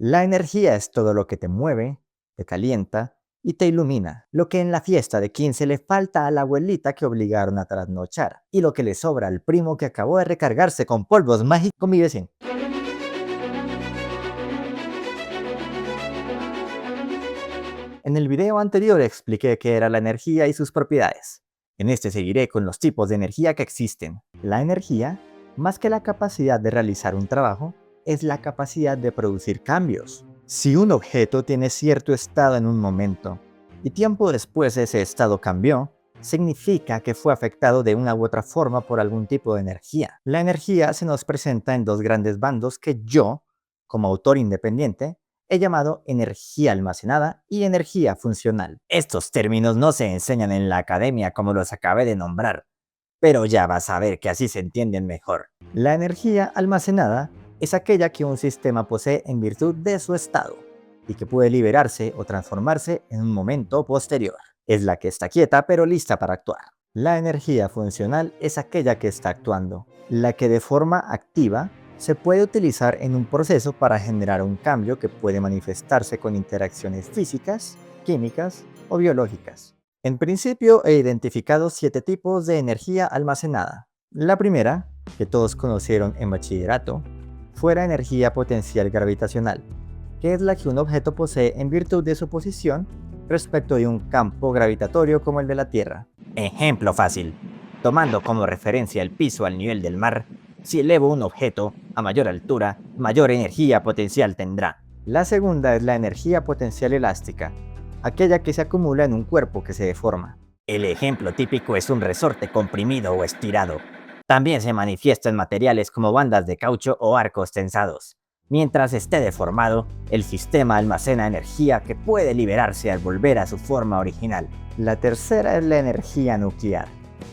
La energía es todo lo que te mueve, te calienta y te ilumina. Lo que en la fiesta de 15 le falta a la abuelita que obligaron a trasnochar. Y lo que le sobra al primo que acabó de recargarse con polvos mágicos con mi vecino. En el video anterior expliqué qué era la energía y sus propiedades. En este seguiré con los tipos de energía que existen. La energía, más que la capacidad de realizar un trabajo, es la capacidad de producir cambios. Si un objeto tiene cierto estado en un momento y tiempo después ese estado cambió, significa que fue afectado de una u otra forma por algún tipo de energía. La energía se nos presenta en dos grandes bandos que yo, como autor independiente, he llamado energía almacenada y energía funcional. Estos términos no se enseñan en la academia como los acabé de nombrar, pero ya vas a ver que así se entienden mejor. La energía almacenada es aquella que un sistema posee en virtud de su estado y que puede liberarse o transformarse en un momento posterior. Es la que está quieta pero lista para actuar. La energía funcional es aquella que está actuando, la que de forma activa se puede utilizar en un proceso para generar un cambio que puede manifestarse con interacciones físicas, químicas o biológicas. En principio he identificado 7 tipos de energía almacenada. La primera, que todos conocieron en bachillerato, fue la energía potencial gravitacional, que es la que un objeto posee en virtud de su posición respecto de un campo gravitatorio como el de la Tierra. Ejemplo fácil. Tomando como referencia el piso al nivel del mar, si elevo un objeto a mayor altura, mayor energía potencial tendrá. La segunda es la energía potencial elástica, aquella que se acumula en un cuerpo que se deforma. El ejemplo típico es un resorte comprimido o estirado. También se manifiesta en materiales como bandas de caucho o arcos tensados. Mientras esté deformado, el sistema almacena energía que puede liberarse al volver a su forma original. La tercera es la energía nuclear,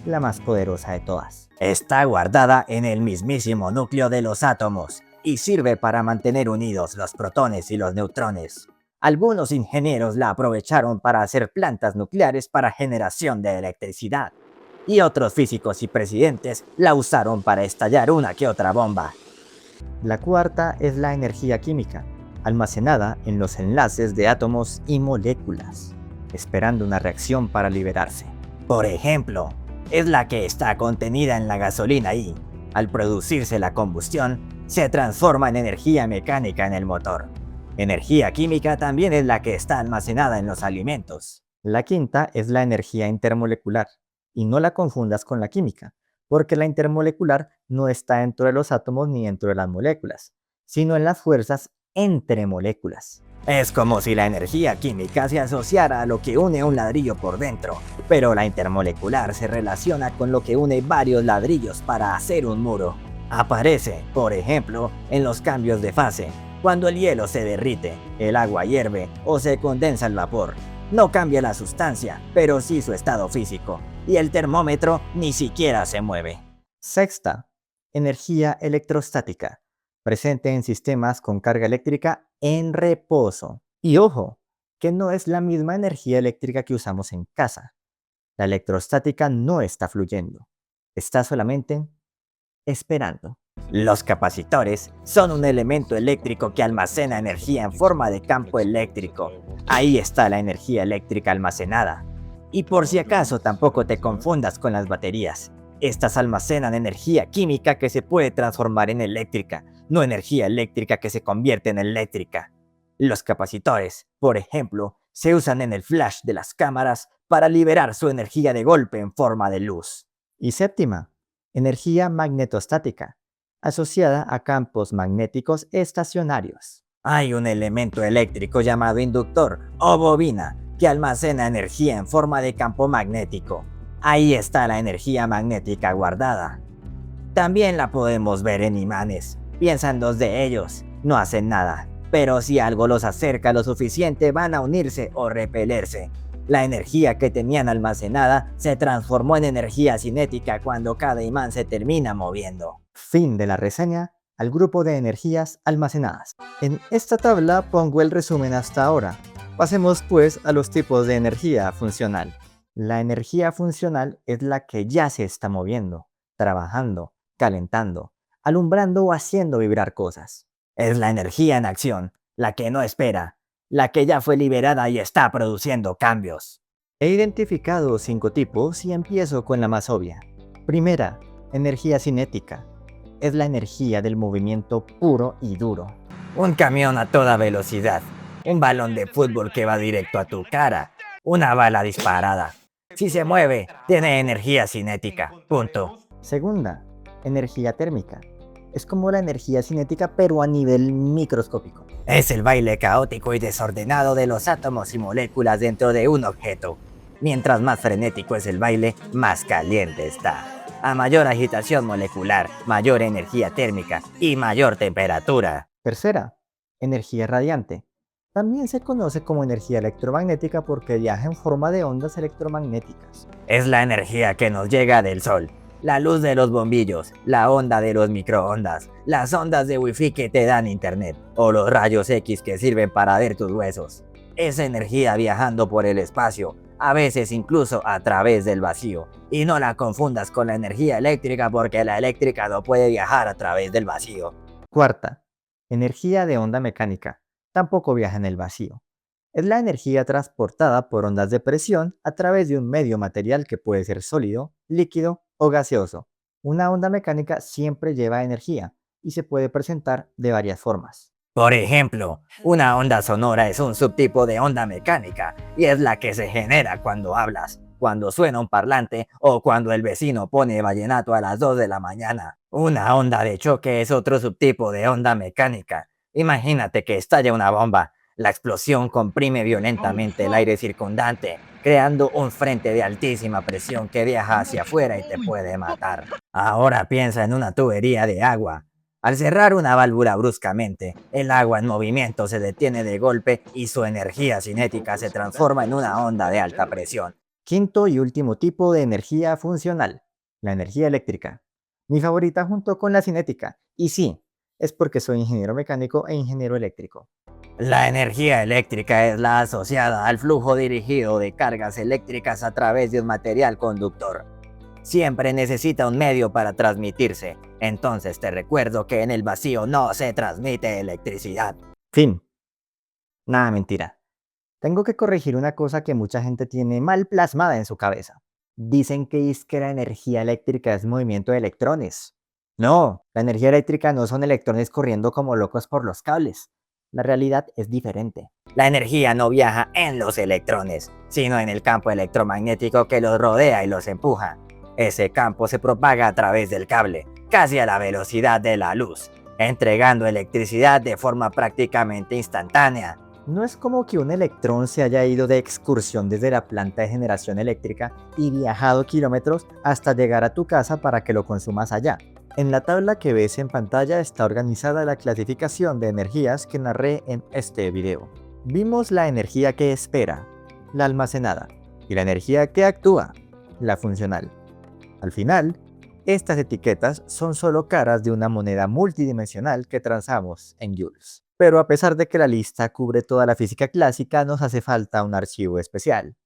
la más poderosa de todas. Está guardada en el mismísimo núcleo de los átomos y sirve para mantener unidos los protones y los neutrones. Algunos ingenieros la aprovecharon para hacer plantas nucleares para generación de electricidad, y otros físicos y presidentes la usaron para estallar una que otra bomba. La cuarta es la energía química, almacenada en los enlaces de átomos y moléculas, esperando una reacción para liberarse. Por ejemplo, es la que está contenida en la gasolina y, al producirse la combustión, se transforma en energía mecánica en el motor. Energía química también es la que está almacenada en los alimentos. La quinta es la energía intermolecular, y no la confundas con la química, porque la intermolecular no está dentro de los átomos ni dentro de las moléculas, sino en las fuerzas entre moléculas. Es como si la energía química se asociara a lo que une un ladrillo por dentro, pero la intermolecular se relaciona con lo que une varios ladrillos para hacer un muro. Aparece, por ejemplo, en los cambios de fase, cuando el hielo se derrite, el agua hierve o se condensa el vapor. No cambia la sustancia, pero sí su estado físico, y el termómetro ni siquiera se mueve. Sexta, energía electrostática, presente en sistemas con carga eléctrica en reposo. Y ojo, que no es la misma energía eléctrica que usamos en casa. La electrostática no está fluyendo, está solamente esperando. Los capacitores son un elemento eléctrico que almacena energía en forma de campo eléctrico. Ahí está la energía eléctrica almacenada. Y por si acaso tampoco te confundas con las baterías. Estas almacenan energía química que se puede transformar en eléctrica, no energía eléctrica que se convierte en eléctrica. Los capacitores, por ejemplo, se usan en el flash de las cámaras para liberar su energía de golpe en forma de luz. Y séptima, energía magnetostática, asociada a campos magnéticos estacionarios. Hay un elemento eléctrico llamado inductor o bobina que almacena energía en forma de campo magnético. Ahí está la energía magnética guardada. También la podemos ver en imanes. Piensan dos de ellos, no hacen nada, pero si algo los acerca lo suficiente van a unirse o repelerse. La energía que tenían almacenada se transformó en energía cinética cuando cada imán se termina moviendo. Fin de la reseña al grupo de energías almacenadas. En esta tabla pongo el resumen hasta ahora. Pasemos pues a los tipos de energía funcional. La energía funcional es la que ya se está moviendo, trabajando, calentando, alumbrando o haciendo vibrar cosas. Es la energía en acción, la que no espera, la que ya fue liberada y está produciendo cambios. He identificado 5 tipos y empiezo con la más obvia. Primera, energía cinética. Es la energía del movimiento puro y duro. Un camión a toda velocidad, un balón de fútbol que va directo a tu cara, una bala disparada. Si se mueve, tiene energía cinética. Punto. Segunda, energía térmica. Es como la energía cinética pero a nivel microscópico. Es el baile caótico y desordenado de los átomos y moléculas dentro de un objeto. Mientras más frenético es el baile, más caliente está. A mayor agitación molecular, mayor energía térmica y mayor temperatura. Tercera, energía radiante. También se conoce como energía electromagnética porque viaja en forma de ondas electromagnéticas. Es la energía que nos llega del sol. La luz de los bombillos, la onda de los microondas, las ondas de wifi que te dan internet, o los rayos X que sirven para ver tus huesos. Esa energía viajando por el espacio, a veces incluso a través del vacío. Y no la confundas con la energía eléctrica porque la eléctrica no puede viajar a través del vacío. Cuarta, energía de onda mecánica. Tampoco viaja en el vacío. Es la energía transportada por ondas de presión a través de un medio material que puede ser sólido, líquido o gaseoso. Una onda mecánica siempre lleva energía y se puede presentar de varias formas. Por ejemplo, una onda sonora es un subtipo de onda mecánica y es la que se genera cuando hablas, cuando suena un parlante o cuando el vecino pone vallenato a las 2 de la mañana. Una onda de choque es otro subtipo de onda mecánica. Imagínate que estalla una bomba. La explosión comprime violentamente el aire circundante, creando un frente de altísima presión que viaja hacia afuera y te puede matar. Ahora piensa en una tubería de agua. Al cerrar una válvula bruscamente, el agua en movimiento se detiene de golpe y su energía cinética se transforma en una onda de alta presión. Quinto y último tipo de energía funcional, la energía eléctrica. Mi favorita junto con la cinética. Y sí, es porque soy ingeniero mecánico e ingeniero eléctrico. La energía eléctrica es la asociada al flujo dirigido de cargas eléctricas a través de un material conductor. Siempre necesita un medio para transmitirse, entonces te recuerdo que en el vacío no se transmite electricidad. Fin. Nada, mentira. Tengo que corregir una cosa que mucha gente tiene mal plasmada en su cabeza. Dicen que es que la energía eléctrica es movimiento de electrones. No, la energía eléctrica no son electrones corriendo como locos por los cables. La realidad es diferente. La energía no viaja en los electrones, sino en el campo electromagnético que los rodea y los empuja. Ese campo se propaga a través del cable, casi a la velocidad de la luz, entregando electricidad de forma prácticamente instantánea. No es como que un electrón se haya ido de excursión desde la planta de generación eléctrica y viajado kilómetros hasta llegar a tu casa para que lo consumas allá. En la tabla que ves en pantalla está organizada la clasificación de energías que narré en este video. Vimos la energía que espera, la almacenada, y la energía que actúa, la funcional. Al final, estas etiquetas son solo caras de una moneda multidimensional que transamos en joules. Pero a pesar de que la lista cubre toda la física clásica, nos hace falta un archivo especial,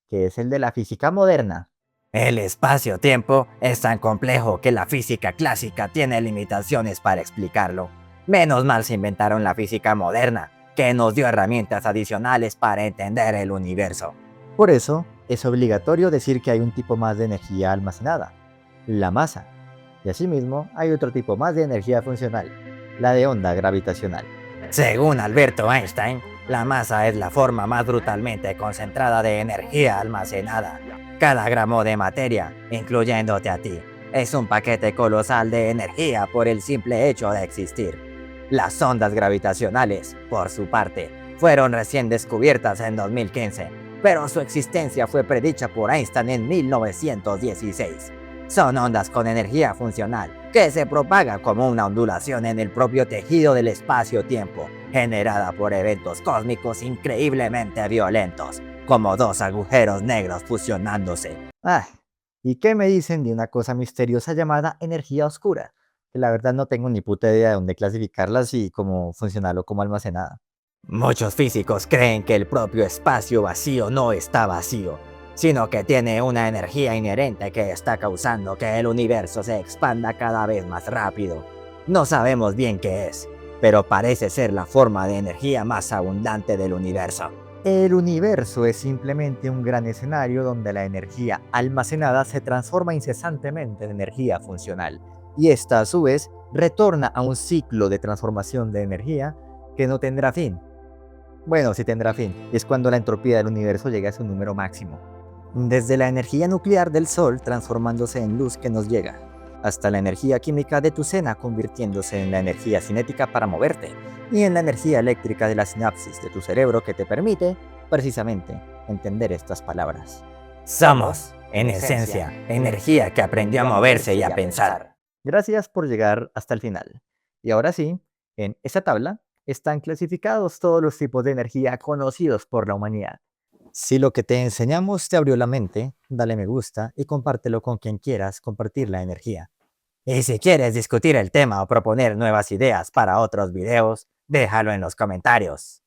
que es el de la física moderna. El espacio-tiempo es tan complejo que la física clásica tiene limitaciones para explicarlo. Menos mal se inventaron la física moderna, que nos dio herramientas adicionales para entender el universo. Por eso, es obligatorio decir que hay un tipo más de energía almacenada, la masa. Y asimismo, hay otro tipo más de energía funcional, la de onda gravitacional. Según Alberto Einstein, la masa es la forma más brutalmente concentrada de energía almacenada. Cada gramo de materia, incluyéndote a ti, es un paquete colosal de energía por el simple hecho de existir. Las ondas gravitacionales, por su parte, fueron recién descubiertas en 2015, pero su existencia fue predicha por Einstein en 1916. Son ondas con energía funcional, que se propaga como una ondulación en el propio tejido del espacio-tiempo, generada por eventos cósmicos increíblemente violentos, como dos agujeros negros fusionándose. ¿Y qué me dicen de una cosa misteriosa llamada energía oscura? Que la verdad no tengo ni puta idea de dónde clasificarla, así como funcional o como almacenada. Muchos físicos creen que el propio espacio vacío no está vacío, sino que tiene una energía inherente que está causando que el universo se expanda cada vez más rápido. No sabemos bien qué es, pero parece ser la forma de energía más abundante del universo. El universo es simplemente un gran escenario donde la energía almacenada se transforma incesantemente en energía funcional, y esta a su vez retorna a un ciclo de transformación de energía que no tendrá fin. Bueno, sí tendrá fin, y es cuando la entropía del universo llega a su número máximo. Desde la energía nuclear del Sol transformándose en luz que nos llega, hasta la energía química de tu cena convirtiéndose en la energía cinética para moverte, y en la energía eléctrica de la sinapsis de tu cerebro que te permite, precisamente, entender estas palabras. Somos, en esencia, energía que aprendió a moverse y a pensar. Gracias por llegar hasta el final. Y ahora sí, en esta tabla están clasificados todos los tipos de energía conocidos por la humanidad. Si lo que te enseñamos te abrió la mente, dale me gusta y compártelo con quien quieras compartir la energía. Y si quieres discutir el tema o proponer nuevas ideas para otros videos, déjalo en los comentarios.